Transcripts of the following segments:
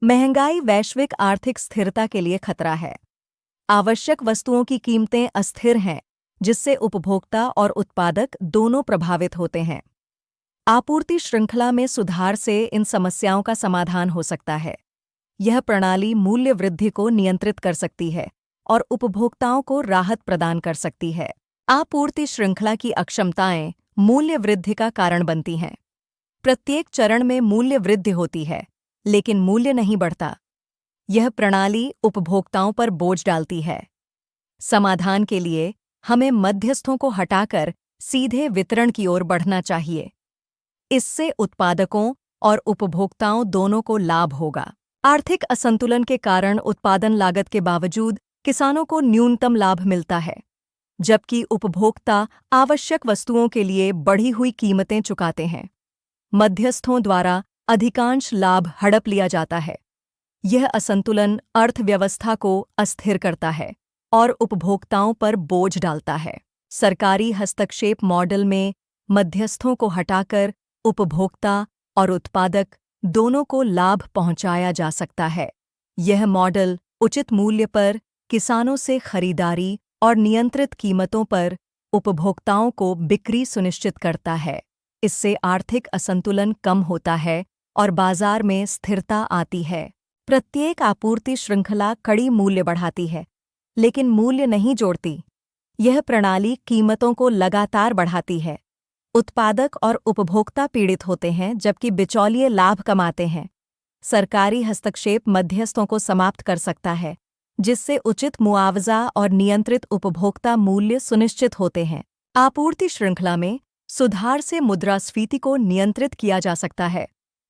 महंगाई वैश्विक आर्थिक स्थिरता के लिए खतरा है। आवश्यक वस्तुओं की कीमतें अस्थिर हैं, जिससे उपभोक्ता और उत्पादक दोनों प्रभावित होते हैं। आपूर्ति श्रृंखला में सुधार से इन समस्याओं का समाधान हो सकता है। यह प्रणाली मूल्य वृद्धि को नियंत्रित कर सकती है और उपभोक्ताओं को राहत प्रदान कर सकती है। आपूर्ति श्रृंखला की अक्षमताएं मूल्य वृद्धि का कारण बनती हैं। प्रत्येक चरण में मूल्य वृद्धि होती है, लेकिन मूल्य नहीं बढ़ता। यह प्रणाली उपभोक्ताओं पर बोझ डालती है। समाधान के लिए हमें मध्यस्थों को हटाकर सीधे वितरण की ओर बढ़ना चाहिए। इससे उत्पादकों और उपभोक्ताओं दोनों को लाभ होगा। आर्थिक असंतुलन के कारण उत्पादन लागत के बावजूद किसानों को न्यूनतम लाभ मिलता है, जबकि उपभोक्ता आवश्यक वस्तुओं के लिए बढ़ी हुई कीमतें चुकाते हैं। मध्यस्थों द्वारा अधिकांश लाभ हड़प लिया जाता है। यह असंतुलन अर्थव्यवस्था को अस्थिर करता है और उपभोक्ताओं पर बोझ डालता है। सरकारी हस्तक्षेप मॉडल में मध्यस्थों को हटाकर उपभोक्ता और उत्पादक दोनों को लाभ पहुंचाया जा सकता है। यह मॉडल उचित मूल्य पर किसानों से खरीदारी और नियंत्रित कीमतों पर उपभोक्ताओं को बिक्री सुनिश्चित करता है। इससे आर्थिक असंतुलन कम होता है और बाजार में स्थिरता आती है। प्रत्येक आपूर्ति श्रृंखला कड़ी मूल्य बढ़ाती है, लेकिन मूल्य नहीं जोड़ती। यह प्रणाली कीमतों को लगातार बढ़ाती है। उत्पादक और उपभोक्ता पीड़ित होते हैं, जबकि बिचौलिए लाभ कमाते हैं। सरकारी हस्तक्षेप मध्यस्थों को समाप्त कर सकता है, जिससे उचित मुआवजा और नियंत्रित उपभोक्ता मूल्य सुनिश्चित होते हैं। आपूर्ति श्रृंखला में सुधार से मुद्रास्फीति को नियंत्रित किया जा सकता है।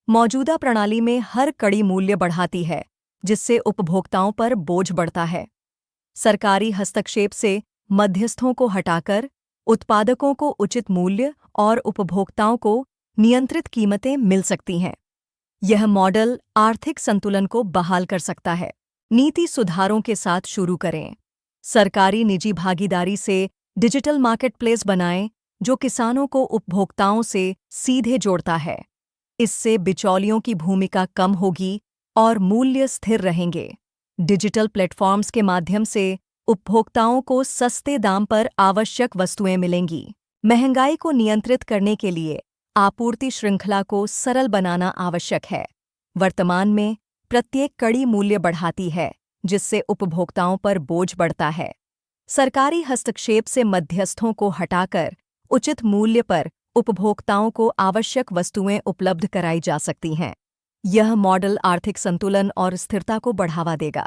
मौजूदा प्रणाली में हर कड़ी मूल्य बढ़ाती है, जिससे उपभोक्ताओं पर बोझ बढ़ता है। सरकारी हस्तक्षेप से मध्यस्थों को हटाकर उत्पादकों को उचित मूल्य और उपभोक्ताओं को नियंत्रित कीमतें मिल सकती हैं। यह मॉडल आर्थिक संतुलन को बहाल कर सकता है। नीति सुधारों के साथ शुरू करें। सरकारी निजी भागीदारी से डिजिटल मार्केटप्लेस बनाएं, जो किसानों को उपभोक्ताओं से सीधे जोड़ता है। इससे बिचौलियों की भूमिका कम होगी और मूल्य स्थिर रहेंगे। डिजिटल प्लेटफॉर्म्स के माध्यम से उपभोक्ताओं को सस्ते दाम पर आवश्यक वस्तुएं मिलेंगी। महंगाई को नियंत्रित करने के लिए आपूर्ति श्रृंखला को सरल बनाना आवश्यक है। वर्तमान में प्रत्येक कड़ी मूल्य बढ़ाती है, जिससे उपभोक्ताओं पर बोझ बढ़ता है। सरकारी हस्तक्षेप से मध्यस्थों को हटाकर उचित मूल्य पर उपभोक्ताओं को आवश्यक वस्तुएं उपलब्ध कराई जा सकती हैं। यह मॉडल आर्थिक संतुलन और स्थिरता को बढ़ावा देगा।